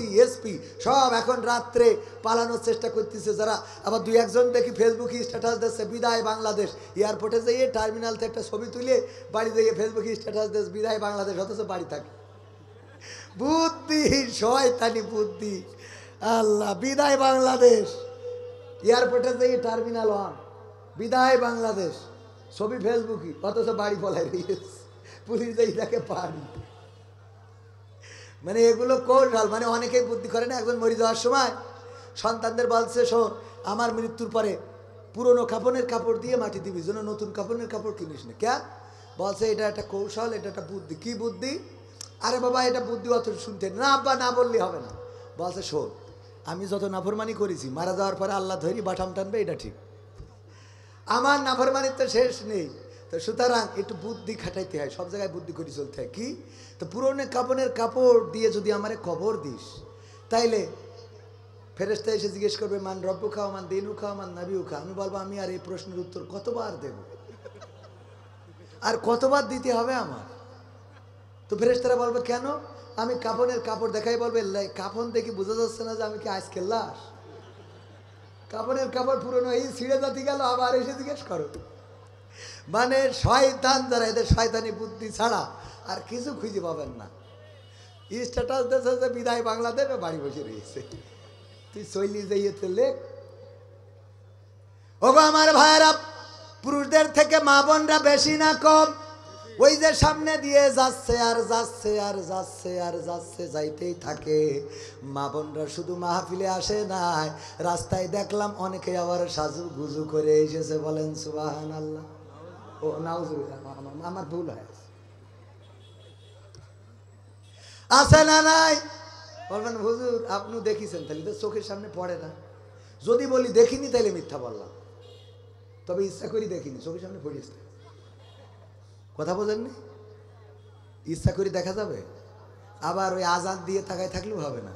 OC SP সব এখন রাত্রে পালানোর চেষ্টা করতেছে যারা। আবার দুই একজন দেখি ফেসবুকে স্ট্যাটাস দিচ্ছে বিদায় বাংলাদেশ। এয়ারপোর্টে যেয়ে টার্মিনাল থেকে একটা ছবি তুলে বাড়ি দিয়ে ফেসবুকে স্ট্যাটাস দিচ্ছে বিদায় বাংলাদেশ, অথচ বাড়ি থাকে। বুদ্ধি, শয়তানি বুদ্ধি। আল্লাহ, বিদায় বাংলাদেশ, এয়ারপোর্টে যেয়ে টার্মিনাল 1 বিদায় বাংলাদেশ, ছবি ফেসবুকে, অথচ বাড়ি পলাই রয়েছে। পুলিশ যেই তাকে পারি। মানে এগুলো কৌশল, মানে অনেকেই বুদ্ধি করে না। একজন মরে যাওয়ার সময় সন্তানদের বলছে, শোন আমার মৃত্যুর পরে পুরনো কাপড়ের কাপড় দিয়ে মাটি দিবি, যেন নতুন কাপড়ের কাপড় কিনিস না। কেন? বলছে এটা একটা কৌশল, এটা একটা বুদ্ধি। কি বুদ্ধি? আরে বাবা এটা বুদ্ধি অত শুনতে না, আব্বা না বললে হবে না। বলছে শোন, আমি যত নাফরমানি করেছি মারা যাওয়ার পরে আল্লাহ ধরি বাটাম টানবে, এটা ঠিক। আমার নাফরমানির তো শেষ নেই, তো সুতরাং একটু বুদ্ধি খাটাইতে হয়, সব জায়গায় বুদ্ধি করে চলতে হয়। কি? তো পুরনো কাপড়ের কাপড় দিয়ে যদি আমারে কবর দিস, তাইলে ফেরেশতা এসে জিজ্ঞেস করবে মান রব্বুকা ওয়া মান দীনুকা ওয়া মান নাবিয়ুকা। আমি বলবো আমি আর এই প্রশ্নের উত্তর কতবার দেব, আর কতবার দিতে হবে আমার? তো ফেরেশতারা বলবে কেন? আমি কাফনের কাপড় দেখাই, বলবে কাফন দেখি বোঝা যাচ্ছে না যে আমি কি আজকে লাশ? কাপড়ের কাপড় পুরনো, এই ছিঁড়ে জাতি গেল, আবার এসে জিজ্ঞেস করো। মানে শয়তান যারা, এদের শয়তানি বুদ্ধি ছাড়া আর কিছু খুঁজে পাবেন না। স্ট্যাটাস দেশে যে বিদায় বাংলাদেশ, বাড়ি বসে রয়েছে। তুই চলি যাইতে লেখ। ওগো আমার ভাইয়েরা, পুরুষদের থেকে মা বোনরা বেশি না কম? ওই যে সামনে দিয়ে যাচ্ছে আর যাচ্ছে আর যাচ্ছে আর যাচ্ছে, যাইতেই থাকে। মা বোনরা শুধু মাহফিলে আসে নাই, রাস্তায় দেখলাম অনেকে আবার সাজু গুজু করে এসেছে। বলেন সুবহানাল্লাহ। ও নাউজুবিল্লাহ, আমার ভুল হয়। আছে না নাই? বলবেন হুজুর আপনি দেখিছেন, তাহলে তো চোখের সামনে পড়ে না। যদি বলি দেখিনি তাইলে মিথ্যা বললাম, তবে ইচ্ছা করি দেখিনি, চোখের সামনে পড়িয়েছে। কথা বোঝেননি? ইচ্ছা করে দেখা যাবে? আবার ওই আজাদ দিয়ে তাকায় থাকলেও হবে না।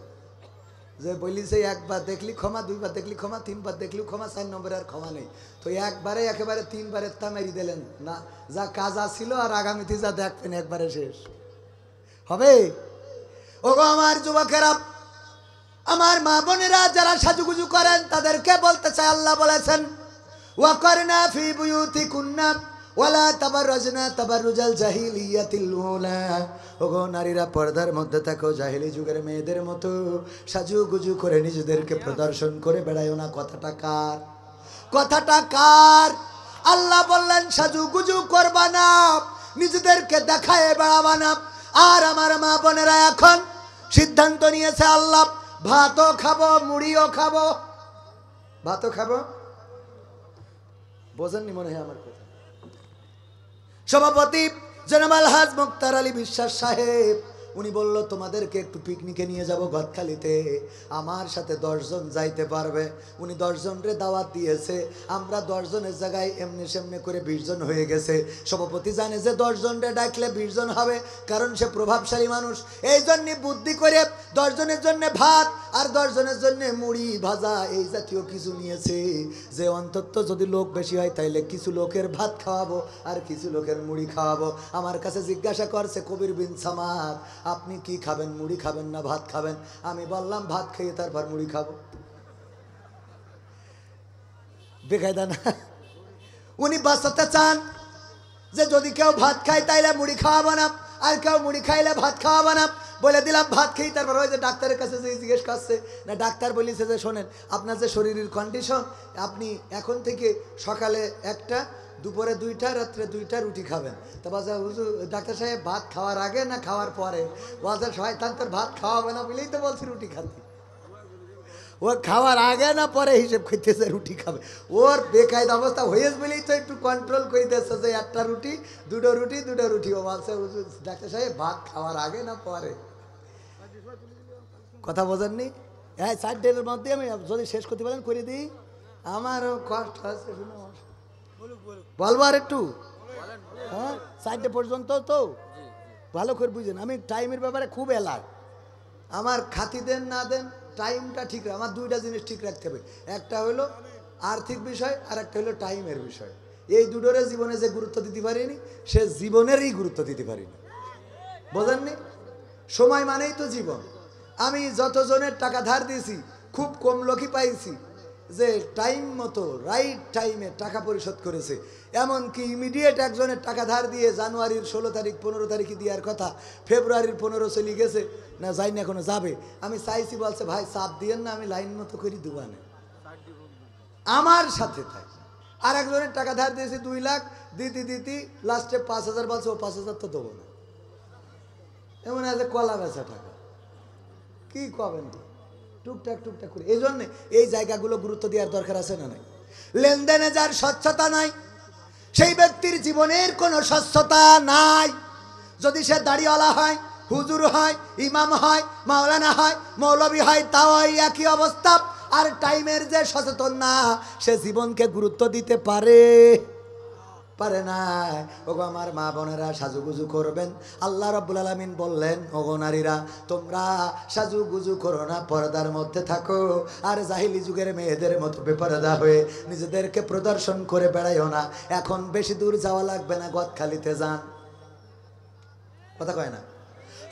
যে বলিছে একবার দেখলি ক্ষমা, 2বার দেখলি ক্ষমা, 3বার দেখলি ক্ষমা, 4 নম্বরে আর ক্ষমা নেই। তো একবারে একেবারে 3বারের তা মেরি দিলেন না, যা কাজা ছিল আর আগামীতে যা দেখবেন একবারে শেষ হবে। ওগো আমার যুবকেরা, আমার মা বোনেরা যারা সাজুগুজু করেন তাদেরকে বলতে চাই, আল্লাহ বলেছেন ওয়াকারনা ফি বুয়ুতিকুন্না ওয়ালা তাবাররাজনা তাবাররুজাল জাহিলিয়াতিল উলা। ওগো নারীরা পর্দার মধ্যে থাকো, জাহিলি যুগের মেয়েদের মতো সাজুগুজু করে নিজেদেরকে প্রদর্শন করে বেড়ায়ও না। কথাটা কার? কথাটা কার? আল্লাহ বললেন সাজুগুজু করবা না, নিজেদেরকে দেখায় বেড়াবা না। আর আমার মা বোনেরা এখন সিদ্ধান্ত নিয়েছে, আল্লাহ ভাতও খাবো মুড়িও খাবো। ভাতও খাবো, বোঝেননি মনে হয় আমার কথা। সভাপতি জনাব আলহাজ মুক্তার আলী বিশ্বাস সাহেব, উনি বলল তোমাদেরকে একটু পিকনিকে নিয়ে যাব গদখালিতে, আমার সাথে 10 জন যাইতে পারবে। উনি 10 জনরে দাওয়াত দিয়েছে, আমরা 10 জনের জায়গায় এমনি সেমনি করে 20 জন হয়ে গেছে। সভাপতি জানে যে 10 জনরে ডাকলে 20 জন হবে, কারণ সে প্রভাবশালী মানুষ। এই জন্যে বুদ্ধি করে 10 জনের জন্য ভাত আর 10 জনের জন্য মুড়ি ভাজা এই জাতীয় কিছু নিয়েছে, যে অন্তত যদি লোক বেশি হয় তাইলে কিছু লোকের ভাত খাওয়াবো আর কিছু লোকের মুড়ি খাওয়াবো। আমার কাছে জিজ্ঞাসা করছে কবির বিন সামাদ, আপনি কি খাবেন, মুড়ি খাবেন না ভাত খাবেন? আমি বললাম ভাত খেয়ে তারপর মুড়ি খাবো। বেকায়দা না? উনি বাঁচাতে চান যে যদি কেউ ভাত খায় তাইলে মুড়ি খাওয়াবো না, আর কেউ মুড়ি খাইলে ভাত খাওয়াবো না। বলে দিলাম ভাত খেয়ে তারপর ওই যে ডাক্তারের কাছে যে জিজ্ঞেস করছে না, ডাক্তার বলেছে যে শোনেন আপনার যে শরীরের কন্ডিশন, আপনি এখন থেকে সকালে 1টা, দুপুরে 2টা, রাত্রে 2টা রুটি খাবেন। তা বলছে হুজুর ডাক্তার সাহেব ভাত খাওয়ার আগে না খাওয়ার পরে? বলছে শয়তান তোর ভাত খাওয়াবে না বলেই তো বলছি রুটি খাতে। ও খাওয়ার আগে না পরে হিসেব করতেছে রুটি খাবে। ওর বেকায়দা অবস্থা হয়েছে বলেই তো একটু কন্ট্রোল করে দিচ্ছে যে 1টা রুটি 2টো রুটি 2টো রুটি। ও বলছে ডাক্তার সাহেব ভাত খাওয়ার আগে না পরে? কথা বোঝেননি? হ্যাঁ 4 মধ্যে আমি যদি শেষ করতে পারেন করে দিই, আমারও কষ্ট আছে। বলবো আর একটু? হ্যাঁ 4টে পর্যন্ত তো ভালো করে বুঝেন। আমি টাইমের ব্যাপারে খুব এলাক, আমার খাতি দেন না দেন টাইমটা ঠিক রাখ। আমার 2টা জিনিস ঠিক রাখতে হবে, একটা হলো আর্থিক বিষয় আর একটা হলো টাইমের বিষয়। এই দুটোরে জীবনে যে গুরুত্ব দিতে পারিনি সে জীবনেরই গুরুত্ব দিতে পারিনি। বোঝেননি? সময় মানেই তো জীবন। আমি যতজনের টাকা ধার দিয়েছি খুব কম লোকই পাইছি যে টাইম মতো রাইট টাইমে টাকা পরিশোধ করেছে। এমনকি ইমিডিয়েট একজনের টাকা ধার দিয়ে জানুয়ারির 16 তারিখ 15 তারিখে দেওয়ার কথা, ফেব্রুয়ারির 15 চলে গেছে, না যাই না এখনো যাবে। আমি চাইছি, বলছে ভাই চাপ দিয়েন না, আমি লাইন মতো করে দেবানে আমার সাথে থাকি। আর একজনের টাকা ধার দিয়েছি 2 লাখ, দিতে লাস্টে 5,000 বলছে, ও 5,000 তো দেবো না। এমন আছে কলা বেচা টাকা, কি কবেন তো টুকটাক করে। এই জন্যে এই জায়গাগুলো গুরুত্ব দেওয়ার দরকার আছে না নাই? লেনদেনে যার স্বচ্ছতা নাই সেই ব্যক্তির জীবনের কোনো স্বচ্ছতা নাই। যদি সে দাড়িওয়ালা হয়, হুজুর হয়, ইমাম হয়, মাওলানা হয়, মৌলবী হয়, তাও একই অবস্থা। আর টাইমের যে সচেতন না, সে জীবনকে গুরুত্ব দিতে পারে না। ওগো আমার মা বোনেরা, সাজুগুজু করবেন। আল্লাহ রাব্বুল আলামিন বললেন, ওগো নারীরা তোমরা সাজুগুজু করো না, পর্দার মধ্যে থাকো। আর জাহিলি যুগের মেয়েদের মতো বেপরদা হয়ে নিজেদেরকে প্রদর্শন করে বেড়াইও না। এখন বেশি দূর যাওয়া লাগবে না, গদখালিতে যান। কথা কয় না?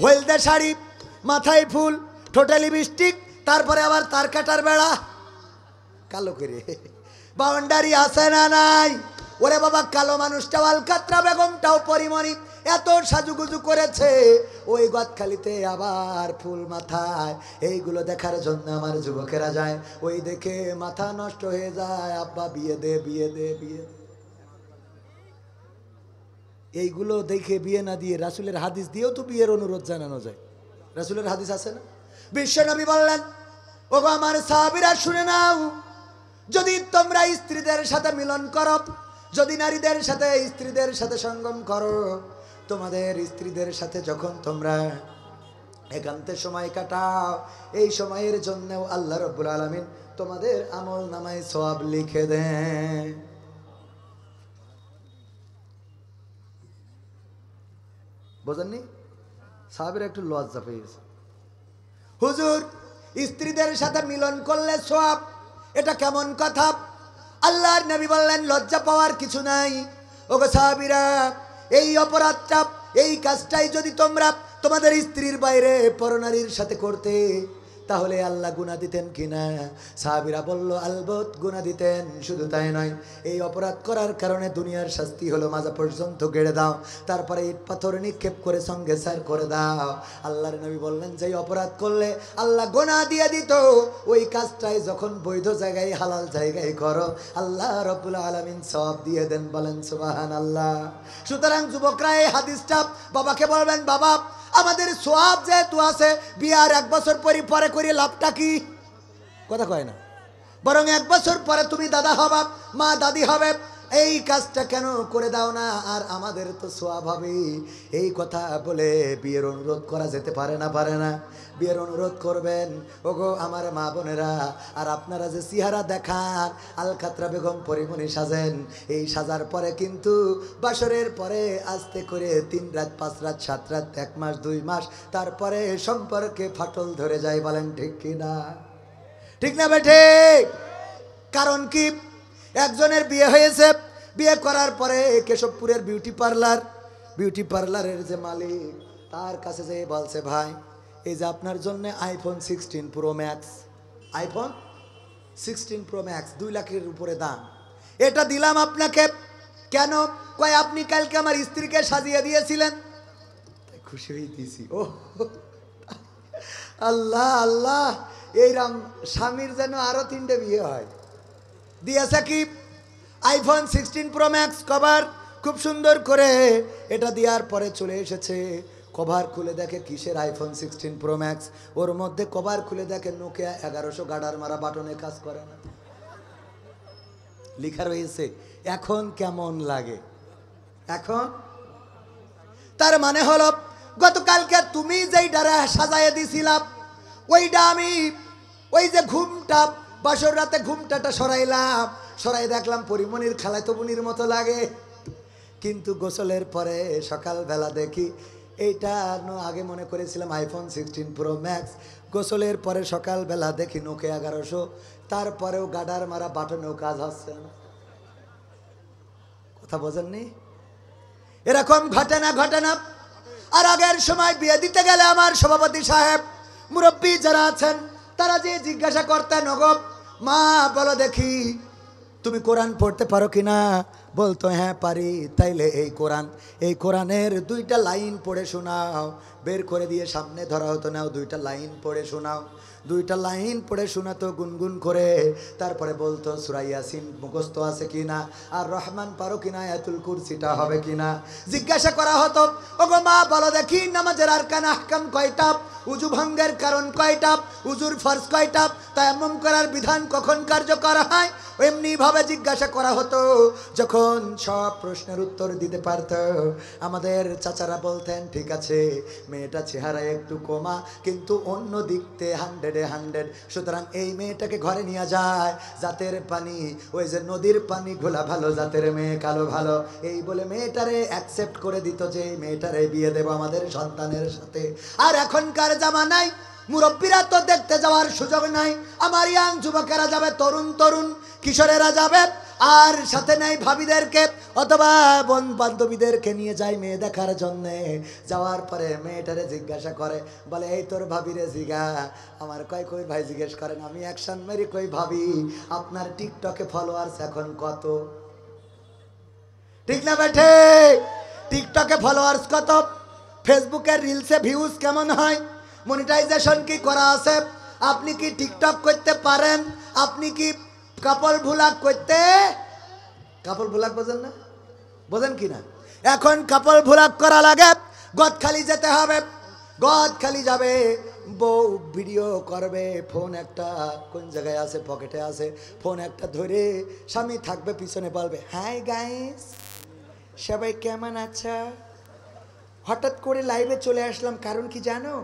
হলদে শাড়ি, মাথায় ফুল, ঠোঁটে লিপস্টিক, তারপরে আবার তার কাটার বেড়া কালো করে বাউন্ডারি আছে না নাই? ওরে বাবা, কালো মানুষটাও আলকাতরা বেগমটাও পরিমণি এত সাজুগুজু করেছে ওই গদখালিতে, আবার ফুল মাথায়। এইগুলো দেখার জন্য আমার যুবকেরা যায়, ওই দেখে মাথা নষ্ট হয়ে যায়। আব্বা বিয়ে দে। এইগুলো দেখে বিয়ে না দিয়ে রাসূলের হাদিস দিয়েও তো বিয়ের অনুরোধ জানানো যায়। রাসূলের হাদিস আছে না? বিশ্বনবী বললেন, ওগো আমার সাহাবীরা শুনে নাও, যদি তোমরা স্ত্রীদের সাথে মিলন করো, যদি নারীদের সাথে স্ত্রীদের সাথে সঙ্গম করো, তোমাদের স্ত্রীদের সাথে যখন তোমরা একান্তে সময় কাটাও, এই সময়ের জন্যও আল্লাহ রাব্বুল আলামিন তোমাদের আমল নামায় সওয়াব লিখে দেন। বোঝেননি? সাহাবীরা একটু লজ্জা পেয়েছে। হুজুর, স্ত্রীদের সাথে মিলন করলে সওয়াব, এটা কেমন কথা? আল্লাহর নবী বললেন, লজ্জা পাওয়ার কিছু নাই। ওগো সাহাবীরা, এই অপরাধটা, এই কাজটাই যদি তোমরা তোমাদের স্ত্রীর বাইরে পরনারীর সাথে করতে, তাহলে আল্লাহ গুনাহ দিতেন কিনা? সাহাবীরা বলল, আলবত গুনাহ দিতেন। শুধু তাই নয়, এই অপরাধ করার কারণে দুনিয়ার শাস্তি হলো মাজা পর্যন্ত গেড়ে দাও, তারপরে ইট পাথর নিক্ষেপ করে সঙ্গে সার করে দাও। আল্লাহর নবী বললেন, যে অপরাধ করলে আল্লাহ গুনাহ দিয়ে দিত, ওই কাজটাই যখন বৈধ জায়গায়, হালাল জায়গায় করো, আল্লাহ রাব্বুল আলামিন সওয়াব দিয়ে দেন। বলেন সুবহানাল্লাহ। সুতরাং যুবকরা, এই হাদিসটা বাবাকে বলবেন, বাবা আমাদের সওয়াব যেহেতু আছে, বিয়ার 1 বছর পরে করে লাভটা কি? কথা কয় না? বরং 1 বছর পরে তুমি দাদা হবা, মা দাদি হবে, এই কাজটা কেন করে দাও না? আর আমাদের তো সওয়াব হবে। এই কথা বলে বিয়ের অনুরোধ করা যেতে পারে না? বিয়ের অনুরোধ করবেন। ওগো আমার মা বোনেরা, আর আপনারা যে চেহারা দেখান, আলকাতরা বেগম পরিমণি সাজেন, এই সাজার পরে কিন্তু বাসরের পরে আস্তে করে 3 রাত 5 রাত 7 রাত 1 মাস 2 মাস, তারপরে সম্পর্কে ফাটল ধরে যায়। বলেন ঠিক কিনা? ঠিক না বেঠে? কারণ কি? একজনের বিয়ে হয়েছে, বিয়ে করার পরে কেশবপুরের বিউটি পার্লারের যে মালিক, তার কাছে যে বলছে, ভাই এই যে আপনার জন্য iPhone 16 pro max, iPhone 16 pro max 2 লাখের উপরে দাম, এটা দিলাম আপনাকে। কেন? কয় আপনি কালকে আমার স্ত্রীকে সাজিয়ে দিয়েছিলেন, তাই খুশি হয়ে দিয়েছি। ও আল্লাহ আল্লাহ, এইরকম স্বামীর যেন আরো 3টে বিয়ে হয়। দিয়েছে কি? আইফোন 16 প্রো ম্যাক্স কভার, খুব সুন্দর করে। এটা দেওয়ার পরে চলে এসেছে, কভার খুলে দেখে কিসের আইফোন 16 প্রো ম্যাক্স, ওর মধ্যে কভার খুলে দেখে নোকিয়া 1100 গাডার মারা বাটনে কাজ করে না, লেখা রয়েছে এখন কেমন লাগে। এখন তার মানে হলো, গতকালকে তুমি যেই ডারা সাজায় দিছিলাম, ওইটা আমি ওই যে ঘুমটা, বাসর রাতে ঘুমটাটা সরাইলাম, সরাই দেখলাম পরিমণির খালাতো বোনের মতো লাগে। কিন্তু গোসলের পরে সকালবেলা দেখি, এইটা আগে মনে করেছিলাম আইফোন 16 প্রো ম্যাক্স, গোসলের পরে সকালবেলা দেখি নোকিয়া 1100, তারপরেও গাডার মারা বাটনেও কাজ হচ্ছে না। কথা বোঝেননি? এরকম ঘটনা। আর আগের সময় বিয়ে দিতে গেলে আমার সভাপতি সাহেব মুরব্বী যারা আছেন তারা যে জিজ্ঞাসা করতেন, ওগো মা বলো দেখি তুমি কোরআন পড়তে পারো কিনা? বলতো হ্যাঁ পারি। তাইলে এই কোরআনের 2টা লাইন পড়ে শোনাও। বের করে দিয়ে সামনে ধরা হতো, নাও 2টা লাইন পড়ে শোনাও। 2টা লাইন পড়ে শোনাতো গুনগুন করে। তারপরে বলতো সূরা ইয়াসিন মুখস্থ আছে কিনা, আর রহমান পারো কিনা, আয়াতুল কুরসিটা হবে কিনা। জিজ্ঞাসা করা হতো, ওগো মা বলো দেখি নামাজের আরকান আহকাম কয়টা, উজু ভঙ্গের কারণ কয়টা, উজুর ফরজ কয়টা, তায়াম্মুম করার বিধান কখন কার্যকর হয়। এমনি ভাবে জিজ্ঞাসা করা হতো। যখন সব প্রশ্নের উত্তর দিতে পারত, আমাদের চাচারা বলতেন ঠিক আছে, মেয়েটা চেহারায় একটু কমা কিন্তু অন্য দিকতে 100-100, সুতরাং এই মেয়েটাকে ঘরে নিয়ে যায়। জাতের পানি, ওই যে নদীর পানি ঘোলা ভালো, জাতের মেয়ে কালো ভালো, এই বলে মেয়েটারে অ্যাকসেপ্ট করে দিত যে এই মেয়েটারে বিয়ে দেব আমাদের সন্তানের সাথে। আর এখনকার জামানায় মুরব্বীরা তো দেখতে যাওয়ার সুযোগ নাই। আমার ইয়াং যুবকেরা যাবে, তরুণ কিশোরেরা যাবে, আর সাথে নাই ভাবিদেরকে অথবা বোন বান্ধবীদেরকে নিয়ে যায় মেয়ে দেখার জন্যে। যাওয়ার পরে মেয়েটারে জিজ্ঞাসা করে, বলে এই তোর ভাবিরে জিগা। আমার কই ভাই জিজ্ঞেস করেন, আমি অ্যাকশন মেরি কই ভাবি আপনার টিকটকে ফলোয়ার্স এখন কত? ঠিক না বেঠে? টিকটকে ফলোয়ার্স কত? ফেসবুকের রিলসে ভিউজ কেমন হয়? মনিটাইজেশন কি করা আছে? আপনি কি টিকটক করতে পারেন? আপনি কি কাপল ভুলাক করতে? কাপল ভুলাক বোঝেন না? বোঝেন কি না? এখন কাপল ভুলাক করা লাগে, গদখালি যেতে হবে। গদখালি যাবে, বউ ভিডিও করবে, ফোন একটা কোন জায়গায় আছে, পকেটে আছে, ফোন একটা ধরে স্বামী থাকবে পিছনে, বলবে হাই গাইস সবাই কেমন আছো? হঠাৎ করে লাইভে চলে আসলাম, কারণ কি জানো?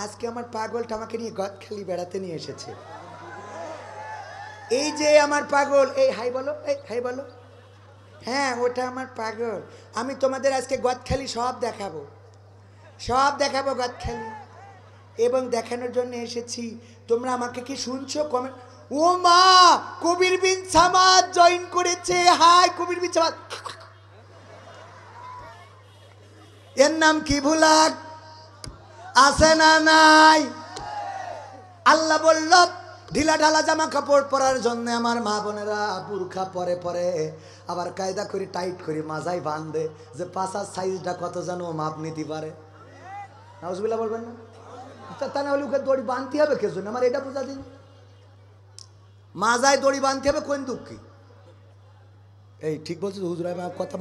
আজকে আমার পাগলটা আমাকে নিয়ে গদখালি বেড়াতে নিয়ে এসেছে। এই যে আমার পাগল, এই হাই বলো, এই হাই বলো। হ্যাঁ ওটা আমার পাগল, আমি তোমাদের আজকে গদখালি সব দেখাবো গদখালি, এবং দেখানোর জন্য এসেছি। তোমরা আমাকে কি শুনছো? কমেন্ট। ও মা, কবির বিন সামাদ জয়েন করেছে। হাই কবির বিন সামাদ। এর নাম কি ভুলাক? আছে না নাই? আল্লাহ বলল ঢিলা ঢালা জামা কাপড় পরার জন্য আমার মা বোনেরা বুরখা পরে পরে আবার কায়দা করে টাইট করে মাজায় বাঁধে, যে পাশার সাইজটা কত যেন মাপ নিতে পারে। নাউজুবিল্লাহ বলবেন না? তা না হলে ওকে দড়ি বাঁধতে হবে কে জন্য? আমার এটা বোঝা দিন। মাজায় দড়ি বাঁধতে হবে কোন দুঃখী? এই ঠিক বলছো হুজুর, কথা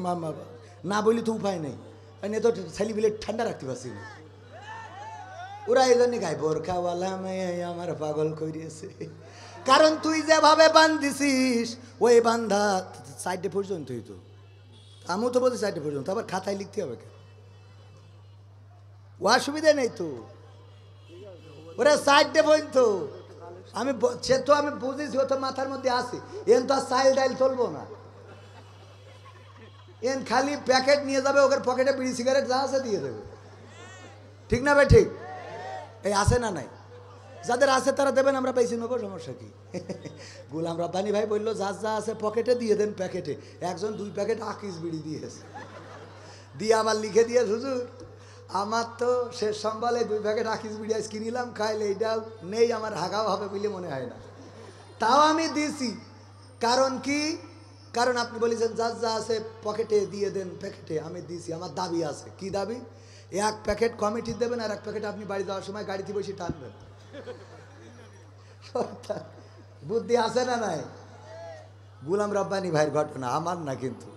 না বলি তো উপায় নেই, তো ছেলে বিলে ঠান্ডা রাখতে পারছি না। ওরা এই জন্য গায়ে বোরখাওয়ালা মেয়ে আমার পাগল করিয়েছে। কারণ তুই যেভাবে বান্ধিছিস ওই বান্ধা সাইডে পর্যন্তই তো। আমিও তো বলছি সাইডে পর্যন্ত, আবার খাতায় লিখতে হবে কেন? ও অসুবিধা নেই তো, ওরা সাইডে পর্যন্ত। আমি সে তো আমি বুঝেছি, ও তো মাথার মধ্যে আসে। এন তো আর সাইল ডাইল চলবো না, এন খালি প্যাকেট নিয়ে যাবে, ওকে পকেটে বিড়ি সিগারেট যা আছে দিয়ে দেবে। ঠিক না ভাই? ঠিক এই আছে না নাই? যাদের আছে তারা দেবেন, আমরা পেয়েছি নেবো, সমস্যা কি? গোলাম রব্বানি ভাই বললো যার যা আছে পকেটে দিয়ে দেন প্যাকেটে। একজন 2 প্যাকেট আকিস বিড়ি দিয়েছে, দিয়ে আবার লিখে দিয়ে হুজুর আমার তো শেষ সম্বলে 2 প্যাকেট আকিস বিড়ি আজ কিনিলাম, খাইলে এইটাও নেই, আমার হাগাও হবে বলে মনে হয় না। তাও আমি দিছি। কারণ কি? কারণ আপনি বলেছেন যার যা আছে পকেটে দিয়ে দেন প্যাকেটে, আমি দিছি। আমার দাবি আছে। কি দাবি? 1 প্যাকেট কমিটি দেবেন, আর 1 প্যাকেট আপনি বাড়ি যাওয়ার সময় গাড়িতে বসে টানবেন। বুদ্ধি আছে না নাই? গোলাম রব্বানি ভাইয়ের ঘটনা, আমার না কিন্তু।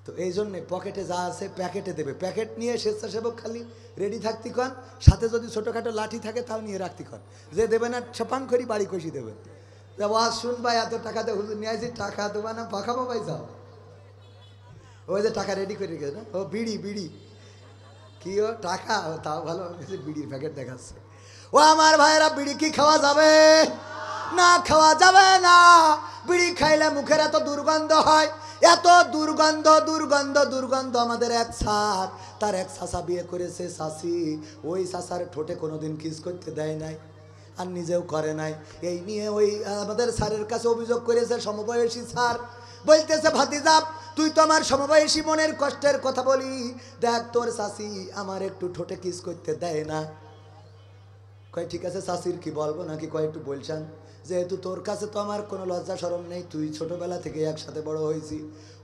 তো এই জন্যে পকেটে যা আছে প্যাকেটে দেবে। প্যাকেট নিয়ে স্বেচ্ছাসেবক খালি রেডি থাকতে কন, সাথে যদি ছোটোখাটো লাঠি থাকে তাও নিয়ে রাখতে কন। যে দেবে না ছাপাং করি বাড়ি কষি দেবেন। ওয়াজ শুনবাই এত টাকাতে হুজুর নিয়ে আসি, টাকা দেবা না পাখাবো ভাই যাও। ওই যে টাকা রেডি করে রেখেছে না, ও বিড়ি কি, ও টাকা, ও তাও ভালো বিড়ির প্যাকেট দেখাচ্ছে। ও আমার ভাইয়েরা, বিড়ি কি খাওয়া যাবে? না, খাওয়া যাবে না। বিড়ি খাইলে মুখের এত দুর্গন্ধ হয়, এত দুর্গন্ধ দুর্গন্ধ দুর্গন্ধ। আমাদের এক স্যার, তার এক চাচা বিয়ে করেছে চাচি, ওই চাচার ঠোঁটে কোনোদিন কিস করতে দেয় নাই, আর নিজেও করে নাই। এই নিয়ে ওই আমাদের স্যারের কাছে অভিযোগ করেছে সমবয়সী স্যার। বলতেছে ভাতিজা তুই তো আমার সমবয়সী, মনের কষ্টের কথা বলি, দেখ তোর চাচি আমার একটু ঠোঁটে কিস করতে দেয় না। কয় ঠিক আছে চাচির কি বলবো নাকি, কয় একটু বলছেন যেহেতু তোর কাছে তো আমার কোনো লজ্জা শরম নেই, তুই ছোটবেলা থেকে একসাথে বড় হয়েছি।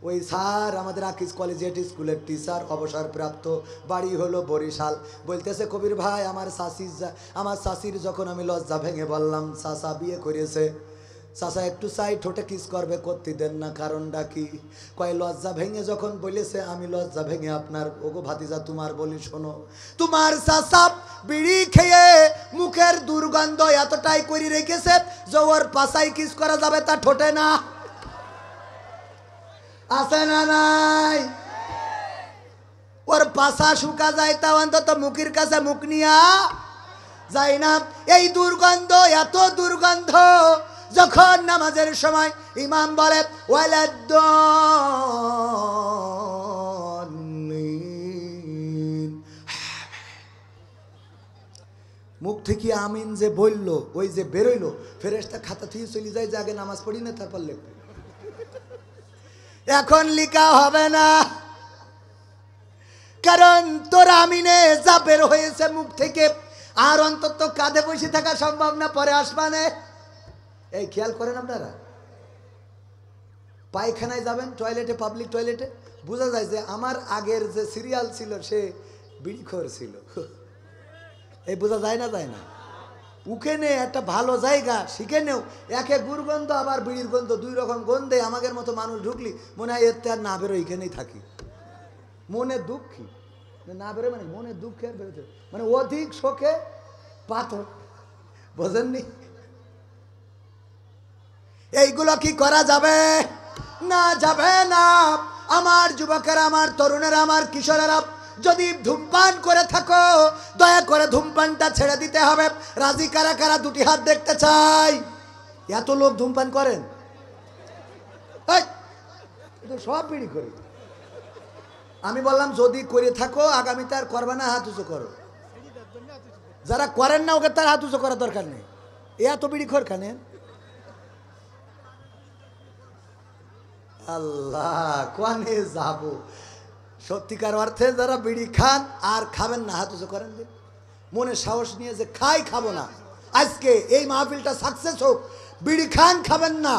ওই স্যার আমাদের আকিজ কলেজিয়েট স্কুলের টিচার, অবসরপ্রাপ্ত, বাড়ি হলো বরিশাল। বলতেছে কবির ভাই আমার চাচির যখন আমি লজ্জা ভেঙে বললাম চাচা বিয়ে করেছে, চাচা একটু চাই ঠোঁটে কিস করবে, করতে দেন না, কারণটা কি? কয় লজ্জা ভেঙে যখন বলেছে আমি লজ্জা ভেঙে আপনার, ওগো ভাতিজা তোমার বলি শোনো, তোমার চাচা বিড়ি খেয়ে মুখের দুর্গন্ধ এতটাই করে রেখেছে যে ওর পাশায় কিস করা যাবে তা ঠোঁটে না। আছে না নাই? ওর পাশা শুকা যায় তা অন্তত মুখের কাছে মুখ নিয়া যায় না। এই দুর্গন্ধ, এত দুর্গন্ধ, যখন নামাজের সময় ইমাম বলে মুখ থেকে আমিন যে বললো, ওই যে বেরোইলো, ফেরেশতা খাতা থেকে চলে যায় যে আগে নামাজ পড়ি না তারপর লিখবে। এখন লিখা হবে না, কারণ তোর আমিনে যা বের হয়েছে মুখ থেকে আর অন্তত কাঁধে বসে থাকা সম্ভব না, পরে আসবানে। এই খেয়াল করেন আপনারা, পায়খানায় যাবেন টয়লেটে, পাবলিক টয়লেটে, বোঝা যায় যে আমার আগের যে সিরিয়াল ছিল সে বিড়িখোর ছিল। এই বোঝা যায় না, যায় না? উখেনে একটা ভালো জায়গা শিখে নেও, একে গুরগন্ধ আবার বিড়ির গন্ধ, দুই রকম গন্ধে আমাদের মতো মানুষ ঢুকলি মনে হয় এতে আর না বেরো, এখানেই থাকি। মনে দুঃখী না বেরো মানে মনে দুঃখে আর বেরোতে, মানে অধিক শোকে পাথর, বোঝেননি? এইগুলো কি করা যাবে? না, যাবে না। আমার যুবকেরা, আমার তরুণেরা, আমার কিশোরেরা, যদি ধূমপান করে থাকো দয়া করে ধূমপানটা ছেড়ে দিতে হবে। রাজি কারা কারা? দুটি হাত দেখতে চাই। এত লোক ধূমপান করেন, সব বিড়ি করে। আমি বললাম যদি করে থাকো আগামীতে আর করবে না, হাত উঁচু করো। যারা করেন না ওকে তার হাত উঁচু করার দরকার নেই। এত বিড়ি খোর খানে, আল্লাহ কোয়ানে যাব। সত্যিকার অর্থে যারা বিড়ি খান আর খাবেন না, হাত উঁচু করেন দিন, মনে সাহস নিয়ে যে খাবো না, আজকে এই মাহফিলটা সাকসেস হোক। বিড়ি খান, খাবেন না,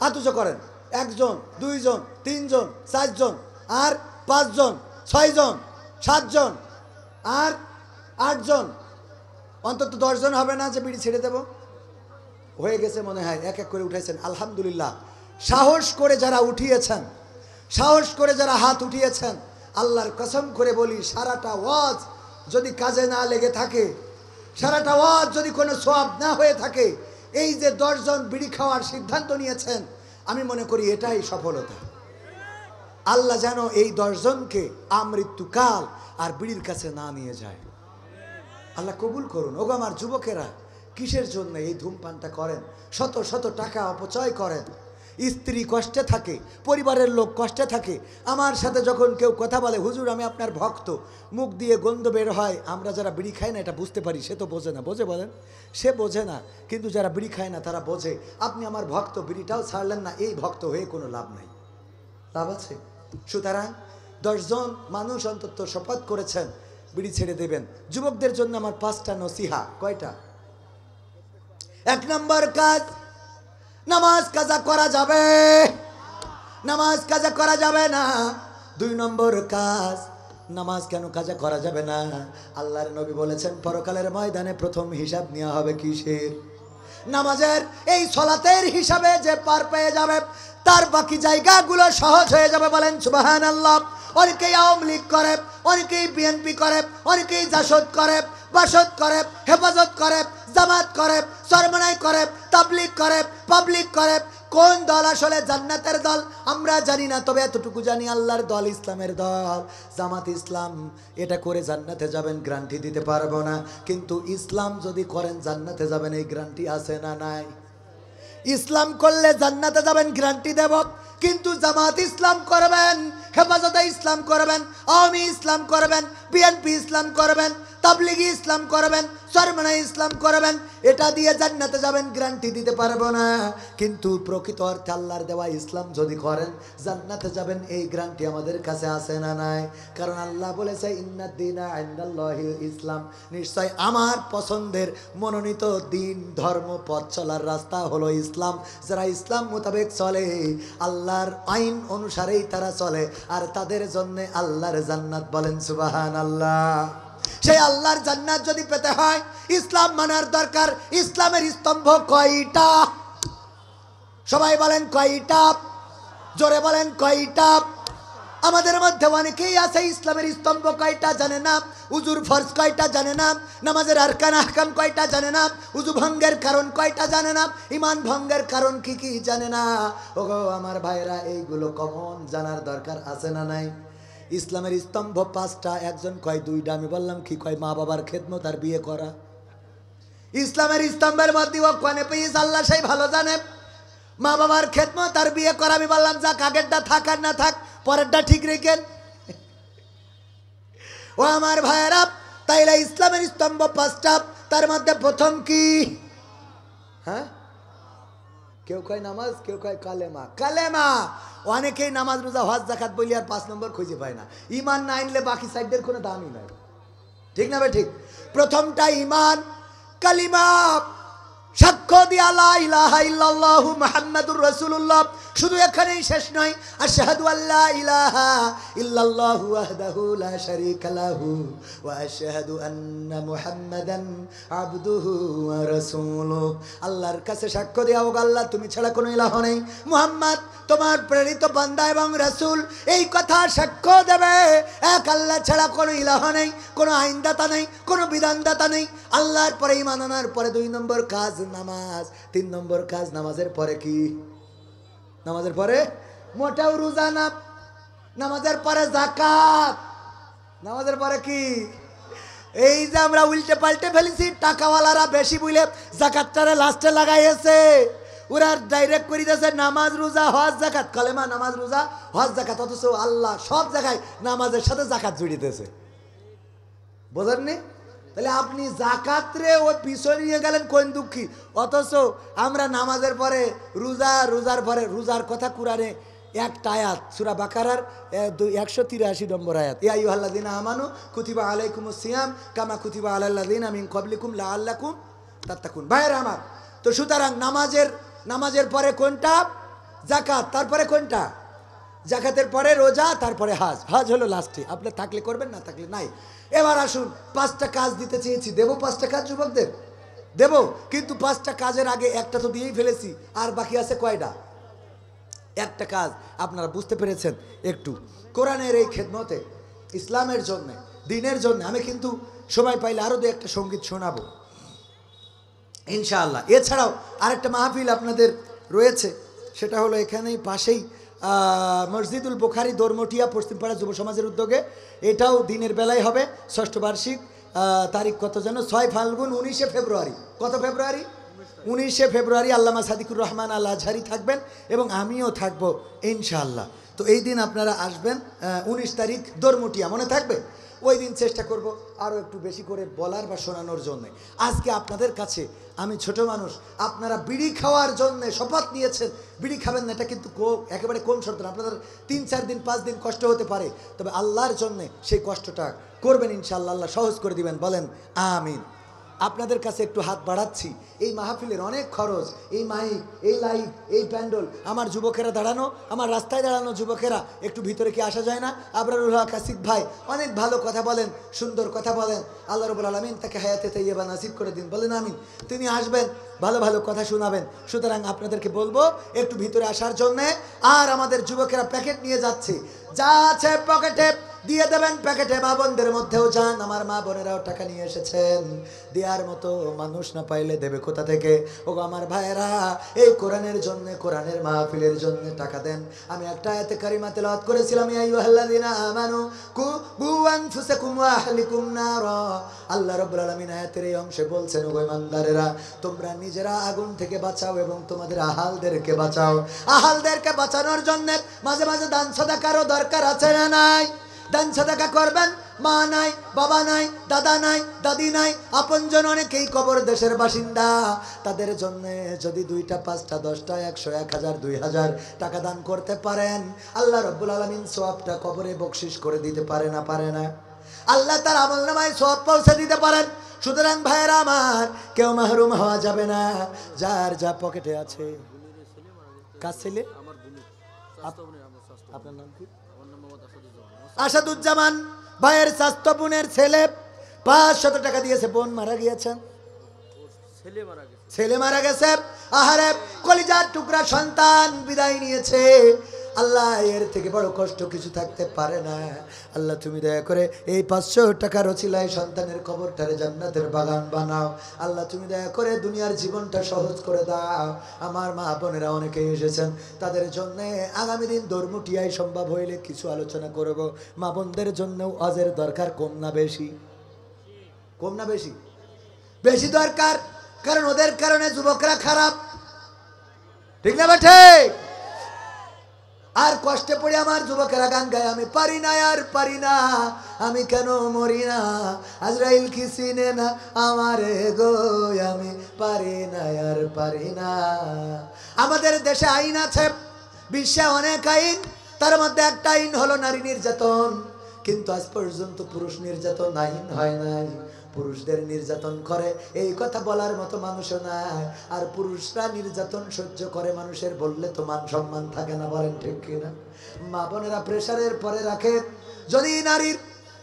হাত উঁচু করেন। 1 জন, 2 জন, 3 জন, 4 জন, আর 5 জন, 6 জন, 7 জন, আর 8 জন, অন্তত 10 জন হবে না যে বিড়ি ছেড়ে দেব? হয়ে গেছে মনে হয়, এক এক করে উঠেছেন, আলহামদুলিল্লাহ। সাহস করে যারা উঠিয়েছেন, সাহস করে যারা হাত উঠিয়েছেন, আল্লাহর কসম করে বলি সারাটা ওয়াজ যদি কাজে না লেগে থাকে, সারাটা ওয়াজ যদি কোনো সওয়াব না হয়ে থাকে, এই যে 10 জন বিড়ি খাওয়ার সিদ্ধান্ত নিয়েছেন, আমি মনে করি এটাই সফলতা। আল্লাহ যেন এই 10 জনকে আমৃত্যুকাল আর বিড়ির কাছে না নিয়ে যায়। আল্লাহ কবুল করুন। ওগো আমার যুবকেরা, কিসের জন্য এই ধূমপানটা করেন? শত শত টাকা অপচয় করেন, স্ত্রী কষ্টে থাকে, পরিবারের লোক কষ্টে থাকে। আমার সাথে যখন কেউ কথা বলে হুজুর আমি আপনার ভক্ত, মুখ দিয়ে গন্ধ বের হয়, আমরা যারা বিড়ি খাই না এটা বুঝতে পারি, সে তো বোঝে না। বোঝে বলেন? সে বোঝে না, কিন্তু যারা বিড়ি খায় না তারা বোঝে। আপনি আমার ভক্ত, বিড়িটাও ছাড়লেন না, এই ভক্ত হয়ে কোনো লাভ নাই। লাভ আছে? সুতরাং 10 জন মানুষ অন্তত শপথ করেছেন বিড়ি ছেড়ে দেবেন। যুবকদের জন্য আমার 5টা নসিহা। কয়টা? 1 নম্বর কাজ, নামাজ কাজা করা যাবে, নামাজ কাজা করা যাবে না। 2 নম্বর কাজ, নামাজ কেন কাজা করা যাবে না? আল্লাহর নবী বলেছেন পরকালের ময়দানে প্রথম হিসাব নেওয়া হবে কিসের? নামাজের। এই সালাতের হিসাবে যে পার পেয়ে যাবে তার বাকি জায়গাগুলো সহজ হয়ে যাবে। বলেন সুবহানাল্লাহ। অনেকেই আওয়ামী লীগ করে, অনেকেই বিএনপি করে, অনেকেই জাসদ করে, বাসদ করে, হেফাজত করে, জামাত করে, সরমনাই করে, তাবলিগ করে, পাবলিক করে। কোন দল আসলে জান্নাতের দল আমরা জানি না, তবে এতটুকু জানি আল্লাহর দল, ইসলামের দল, জামাত ইসলাম। এটা করে জান্নাতে যাবেন গ্যারান্টি দিতে পারবো না, কিন্তু ইসলাম যদি করেন জান্নাতে যাবেন, এই গ্যারান্টি আছে না নাই? ইসলাম করলে জান্নাতে যাবেন গ্যারান্টি দেব, কিন্তু জামাত ইসলাম করবেন, হেফাজতে ইসলাম করবেন, আওয়ামী ইসলাম করবেন, বিএনপি ইসলাম করবেন, তাবলিগি ইসলাম করবেন, সরমনাই ইসলাম করবেন, এটা দিয়ে জান্নাতে যাবেন গ্যারান্টি দিতে পারবো না। কিন্তু প্রকৃত অর্থে আল্লাহর দেওয়া ইসলাম যদি করেন জান্নাতে যাবেন, এই গ্যারান্টি আমাদের কাছে আছে না নাই? কারণ আল্লাহ বলেছে ইন্নাদ-দীনা ইনদাল্লাহিল ইসলাম, নিশ্চয় আমার পছন্দের মনোনীত দিন, ধর্ম, পথ চলার রাস্তা হলো ইসলাম। যারা ইসলাম মোতাবেক চলে, আল্লাহর আইন অনুসারেই তারা চলে, আর তাদের জন্য আল্লাহর জান্নাত। বলেন সুবহানাল্লাহ। সেই আল্লাহর জান্নাত যদি পেতে হয় ইসলাম মানার দরকার। ইসলামের স্তম্ভ কয়টা? সবাই বলেন কয়টা? জোরে বলেন কয়টা? আমাদের মধ্যে অনেকেই আছে ইসলামের স্তম্ভ কয়টা জানে না, উজুর ফরজ কয়টা জানে না, নামাজের আরকান আহকাম কয়টা জানে না, উজু ভঙ্গের কারণ কয়টা জানে না, ঈমান ভঙ্গের কারণ কি কি জানে না। ওগো আমার ভাইরা, এইগুলো কমন জানার দরকার আছে না নাই? ইসলামের স্তম্ভ 5টা, একজন কয় 2টা। আমি বললাম কি কয়? মা বাবার খেদমত আর বিয়ে করা। ইসলামের স্তম্ভের মধ্যে ও কোনে পেয়েছে আল্লাহ সেই ভালো জানে। মা বাবার খেদমত আর বিয়ে করা। আমি বললাম যাক, আগেরটা থাক আর না থাক, পরেরটা ঠিক রেখেন। ও আমার ভাইয়েরা, তাইলে ইসলামের স্তম্ভ 5টা, তার মধ্যে প্রথম কি? হ্যাঁ, কেউ কয় নামাজ, কেউ কয় কালেমা। কালেমা। অনেকেই নামাজ, রোজা, হজ, যাকাত বলি আর 5 নম্বর খুঁজে পায় না। ঈমান না আনলে বাকি সাইডের কোনো দামই নাই। ঠিক না ভাই? ঠিক। প্রথমটা ঈমান, কালিমা, সাক্ষ্য দিয়া লা ইলাহা ইল্লাল্লাহু মুহাম্মাদুর রাসূলুল্লাহ। শুধু এখানেই শেষ নয়, আশহাদু আল্লা ইলাহা ইল্লাল্লাহু ওয়াহদাহু লা শারীকা লাহু ওয়া আশহাদু আন্না মুহাম্মাদান আবদুহু ওয়া রাসূলুহু। আল্লাহর কাছে সাক্ষ্য দেওয়া, ও আল্লাহ তুমি ছাড়া কোনো ইলাহ নেই, মুহাম্মদ তোমার প্রেরিত বান্দা এবং রাসূল। এই কথা সাক্ষ্য দেবে এক আল্লাহ ছাড়া কোনো ইলাহ নেই, কোনো আইনদাতা নেই, কোনো বিধানদাতা নেই। আল্লাহর পরে ঈমান আনার পরে 2 নম্বর কাজ নামাজ, 3 নম্বর কাজ নামাজের পরে কি? নামাজের পরে মোটেও রোজা না, নামাজের পরে যাকাত, নামাজের পরে কি? এই যে আমরা উল্টে পাল্টে ফেলেছি, টাকাওয়ালারা বেশি বুঝলে যাকাতটারে লাস্টে লাগাইছে। ওরা ডাইরেক্ট করে দিয়েছে নামাজ, রোজা, হজ, যাকাত, কালেমা, নামাজ, রোজা, হজ, যাকাত। অথচ আল্লাহ সব জায়গায় নামাজের সাথে যাকাত জড়িয়ে দিয়েছে। বোঝেননি? তাহলে আপনি যাকাত রে ওই পিছনে নিয়ে গেলেন কোন দুঃখী, অথচ আমরা নামাজের পরে রোজা, রোজার পরে রোজার কথা কুরআনে একটা আয়াত, সূরা বাকারার 183 নম্বর আয়াত, ইয়া আইয়ুহাল্লাযীনা আমানু কুতিবা আলাইকুমুস সিয়াম কামা কুতিবা আলাল্লাযীনা মিন ক্বাবলিকুম লাআল্লাকুম তাত্তাকুন। ভাইরা আমার, তো সুতরাং নামাজের পরে কোনটা? যাকাত। তারপরে কোনটা? যাকাতের পরে রোজা, তারপরে হজ। হজ হলো লাস্টে, আপনি থাকলে করবেন, না থাকলে নাই। এবার আসুন, 5টা কাজ দিতে চেয়েছি, দেবো 5টা কাজ যুবকদের? দেবো, কিন্তু 5টা কাজের আগে একটা তো দিয়েই ফেলেছি, আর বাকি আছে কয়টা? একটা কাজ। আপনারা বুঝতে পেরেছেন একটু কোরআনের এই খেদমতে, ইসলামের জন্য, দিনের জন্য। আমি কিন্তু সময় পাইলে আরও 2-1টা সঙ্গীত শোনাবো ইনশাআল্লাহ। এছাড়াও আরেকটা মাহফিল আপনাদের রয়েছে, সেটা হলো এখানেই পাশেই মসজিদুল বুখারী, দরমটিয়া, পশ্চিমপাড়া যুব সমাজের উদ্যোগে। এটাও দিনের বেলায় হবে। 6ষ্ঠ বার্ষিক। তারিখ কত যেন? 6 ফাল্গুন, 19শে ফেব্রুয়ারি। কত ফেব্রুয়ারি? 19শে ফেব্রুয়ারি। আল্লামা সাদিকুর রহমান আল আজহারি থাকবেন এবং আমিও থাকবো ইনশাআল্লাহ। তো এই দিন আপনারা আসবেন, 19 তারিখ, দরমটিয়া, মনে থাকবে? ওই দিন চেষ্টা করব আরও একটু বেশি করে বলার বা শোনানোর জন্যে। আজকে আপনাদের কাছে আমি ছোট মানুষ, আপনারা বিড়ি খাওয়ার জন্যে শপথ নিয়েছেন, বিড়ি খাবেন না, এটা কিন্তু একেবারে কম শর্ত না। আপনাদের 3-4 দিন 5 দিন কষ্ট হতে পারে, তবে আল্লাহর জন্যে সেই কষ্টটা করবেন ইনশাআল্লাহ, আল্লাহ সহজ করে দিবেন। বলেন আমিন। আপনাদের কাছে একটু হাত বাড়াচ্ছি। এই মাহফিলের অনেক খরচ, এই মাইক, এই লাইট, এই প্যান্ডেল। আমার যুবকেরা দাঁড়ানো, আমার রাস্তায় দাঁড়ানো যুবকেরা, একটু ভিতরে কি আসা যায় না? আবরারুল হক আসিফ ভাই অনেক ভালো কথা বলেন, সুন্দর কথা বলেন। আল্লাহ রাব্বুল আলামিন তাকে হায়াতে তাইয়্যিবা নসিব করে দিন। বলেন আমিন। তিনি আসবেন, ভালো ভালো কথা শোনাবেন। সুতরাং আপনাদেরকে বলবো একটু ভিতরে আসার জন্যে। আর আমাদের যুবকেরা প্যাকেট নিয়ে যাচ্ছে, যা আছে পকেটে দিয়ে দেবেন। প্যাকেটে মা বোনদের মধ্যেও যান, আমার মা বোনেরাও টাকা নিয়ে এসেছেন। দেওয়ার মতো মানুষ না পাইলে দেবে কোথা থেকে? ও আমার ভাইয়েরা, এই কোরআনের জন্য, কোরআনের মাহফিলের জন্য টাকা দেন। আমি একটা আয়াতে কারিমা তেলাওয়াত করেছিলাম, ইয়া আইয়ুহাল্লাযীনা আমানু কু আনফুসাকুম ওয়া আহলিকুম নারা। আল্লাহ রাব্বুল আলামিন আয়াতের এই অংশে বলছেন, ও ইমানদারেরা, তোমরা নিজেরা আগুন থেকে বাঁচাও এবং তোমাদের আহালদেরকে বাঁচাও। আহালদেরকে বাঁচানোর জন্য মাঝে মাঝে দান সাদাকারও দরকার আছে না নাই? দান সাদাকা করবেন, মা নাই, বাবা নাই, দাদা নাই, দাদি নাই, আপনজন অনেকেই কবর, দেশের বাসিন্দা। তাদের জন্য যদি 2টা 5টা 10টা 100 1000 2000 টাকা দান করতে পারেন, আল্লাহ রাব্বুল আলামিন সওয়াবটা কবরে বকশিশ করে দিতে পারে না? পারে না? আল্লাহ তার আমলনামায় সওয়াব পৌঁছে দিতে পারেন। সুতরাং ভাইরা আমার, কেউ মাহরুম হওয়া যাবে না। যার যা পকেটে আছে। কার ছেলে? আপনার নাম কি? আসাদুজ্জামান ভাইয়ের স্বাস্থ্য বোনের ছেলে 500 টাকা দিয়েছে। বোন মারা গিয়েছেন, ছেলে মারা গেছে। আহারে, কলিজার টুকরা সন্তান বিদায় নিয়েছে। আল্লাহ, এর থেকে বড় কষ্ট কিছু থাকতে পারে না। আল্লাহ, তুমি দয়া করে এই 500 টাকার ওসিলায় সন্তানের কবরটারে জান্নাতের বাগান বানাও। আল্লাহ, তুমি দয়া করে দুনিয়ার জীবনটা সহজ করে দাও। আমার মা বোনেরা অনেকেই এসেছেন, তাদের জন্য আগামী দিন ধর্মটিয়ায় সম্ভব হইলে কিছু আলোচনা করব। মা বোনদের জন্যও ওয়াজের দরকার কম না বেশি? কম না বেশি? বেশি দরকার, কারণ ওদের কারণে যুবকরা খারাপ। ঠিক না বেঠে? আর কষ্টে পড়ে আমার যুবকেরা গান গায়, আমি পারি না আর পারি না, আমি কেন মরি না, আজরাইল কি চিনে না আমারে গো, আমি পারি না আর পারি না। আমাদের দেশে আইন আছে, বিশ্বে অনেক আইন, তার মধ্যে একটা আইন হলো নারী নির্যাতন। কিন্তু আজ পর্যন্ত পুরুষ নির্যাতন আইন হয় নাই। পুরুষদের নির্যাতন করে এই কথা বলার মতো মানুষও নাই। আর পুরুষরা নির্যাতন সহ্য করে মানুষের বললে তো মান সম্মান থাকে না, বলেন ঠিক কিনা? মা বোনেরা প্রেসারের পরে রাখে,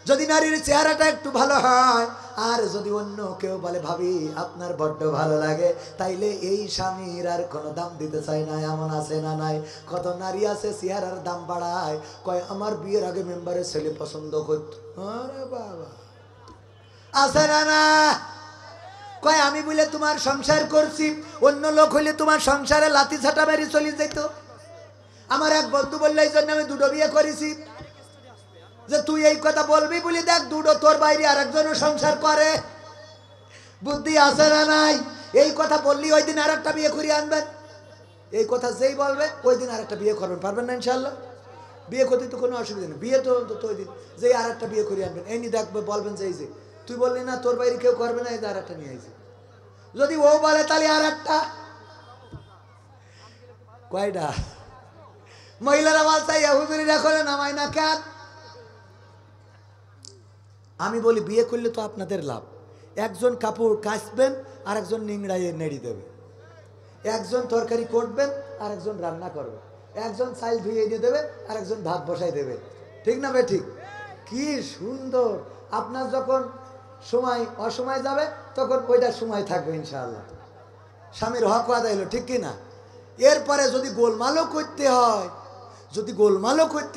যদি নারীর চেহারাটা একটু ভালো হয়, আর যদি অন্য কেউ বলে ভাবি আপনার বড্ড ভালো লাগে, তাইলে এই স্বামীর আর কোনো দাম দিতে চায় না। এমন আছে না নাই? কত নারী আছে চেহারার দাম বাড়ায়, কয় আমার বিয়ের আগে মেম্বারের ছেলে পছন্দ করত। আরে বাবা, আছে না না? কয় আমি বলে তোমার সংসার করছি, অন্য লোক হইলে তোমার সংসারে লাথি ছাটা মেরে চলে যেত। আমার এক বন্ধু বললো এই জন্য আমি 2টো বিয়ে করেছি, যে তুই এই কথা বলবি বলি দেখ 2টো তোর বাইরে আরেকজনও সংসার করে। বুদ্ধি আছে না নাই? এই কথা বললি ওই দিন আরেকটা বিয়ে করিয়ে আনবেন। এই কথা যেই বলবে ওই দিন আরেকটা বিয়ে করবেন। পারবেন না ইনশাল্লাহ? বিয়ে করতে তো কোনো অসুবিধা নেই, বিয়ে তো অন্তত ওই দিন যেই আরেকটা বিয়ে করিয়ে আনবেন। এই নি দেখবে বলবেন যে এই যে তুই বললি না তোর বাইরে কেউ করবে না, এই যে আরেকটা নিয়ে আইছে। যদি ও বলে তাহলে আরেকটা। কয়টা? মহিলারা বলছে হুজুরিরা করে নামাই না কেন? আমি বলি বিয়ে করলে তো আপনাদের লাভ। একজন কাপড় কাচবেন আর একজন নিংড়াইয়ে নেড়ি দেবে, একজন তরকারি করবেন আর একজন রান্না করবে, একজন চাল ধুয়ে এনে দেবে আর একজন ভাত বসাই দেবে। ঠিক না বে ঠিক? কি সুন্দর! আপনার যখন সময় অসময় যাবে তখন ওইটার সময় থাকবে ইনশাআল্লাহ। স্বামীর হক আদায় হলো, ঠিক কিনা? এরপরে যদি গোলমালও করতে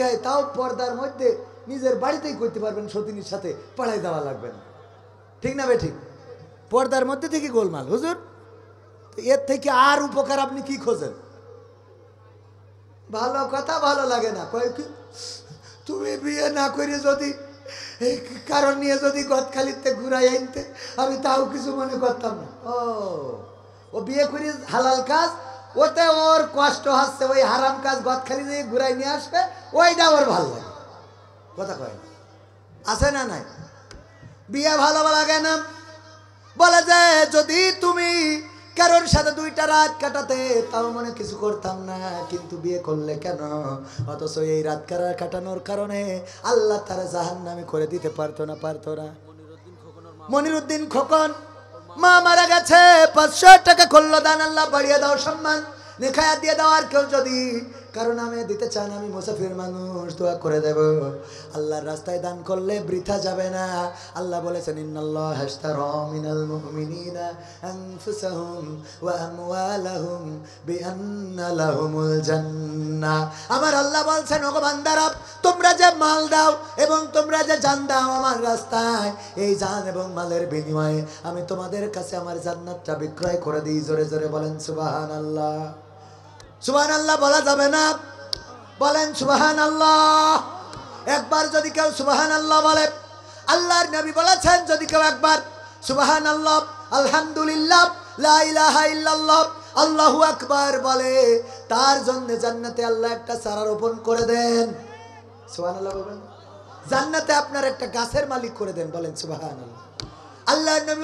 হয়, তাও পর্দার মধ্যে নিজের বাড়িতেই করতে পারবেন, সতীনীর সাথে পাড়াই দেওয়া লাগবে না। ঠিক না বে ঠিক? পর্দার মধ্যে থেকে গোলমাল, হুজুর এর থেকে আর উপকার আপনি কি খোঁজেন? ভালো কথা ভালো লাগে না। কয় কি তুমি বিয়ে না করে যদি এই কারণ নিয়ে যদি গদখালিতে ঘুরাই আনতে, আমি তাও কিছু মনে করতাম না। ও বিয়ে করে হালাল কাজ, ওতে ওর কষ্ট হচ্ছে, ওই হারাম কাজ গদখালি দিয়ে ঘুরাই নিয়ে আসবে, ওইটা ওর ভালো লাগে। কথা কয় না? আছে না নাই? বিয়ে ভালো লাগে না, বলে যে যদি তুমি কারোর সাথে 2টা রাত কাটাতে তাও মনে কিছু করতাম না, কিন্তু বিয়ে করলে কেন? অথচ এই রাত কাটানোর কারণে আল্লাহ তারা জাহান্নামে করে দিতে পারতো না? মনিরুদ্দিন খোকন মা মারা গেছে, 500 টাকা করলো দান, আল্লাহ বাড়িয়ে দাও সম্মান, নেখায়া দিয়ে দাও। আর কেউ যদি কারণ আমি দিতে চান, আমি মুসাফির মানুষ, দোয়া করে দেব। আল্লাহর রাস্তায় দান করলে বৃথা যাবে না। আল্লাহ বলেছেন ইন্নাল্লাহ আশতারা মিনাল মুমিনিনা আনফুসাহুম ওয়া আমওয়ালাহুম বিআন্না লাহুমুল জান্নাহ। আমার আল্লাহ বলছেন ওগো বান্দারা, তোমরা যে মাল দাও এবং তোমরা যে জান দাও আমার রাস্তায়, এই জান এবং মালের বিনিময়ে আমি তোমাদের কাছে আমার জান্নাতটা বিক্রয় করে দিই। জোরে জোরে বলেন সুবহানাল্লাহ। সুবহানাল্লাহ বলা যাবে না? বলেন সুবহানাল্লাহ। একবার যদি কেউ সুবহানাল্লাহ বলে, আল্লাহর নবী বলেছেন যদি কেউ একবার সুবহানাল্লাহ, আলহামদুলিল্লাহ, লা ইলাহা ইল্লাল্লাহ, আল্লাহু আকবার বলে, তার জন্য জান্নাতে আল্লাহ একটা চারা রোপণ করে দেন। সুবহানাল্লাহ বলবেন? জান্নাতে আপনার একটা গাছের মালিক করে দেন, বলেন সুবহানাল্লাহ। আল্লাহর নবী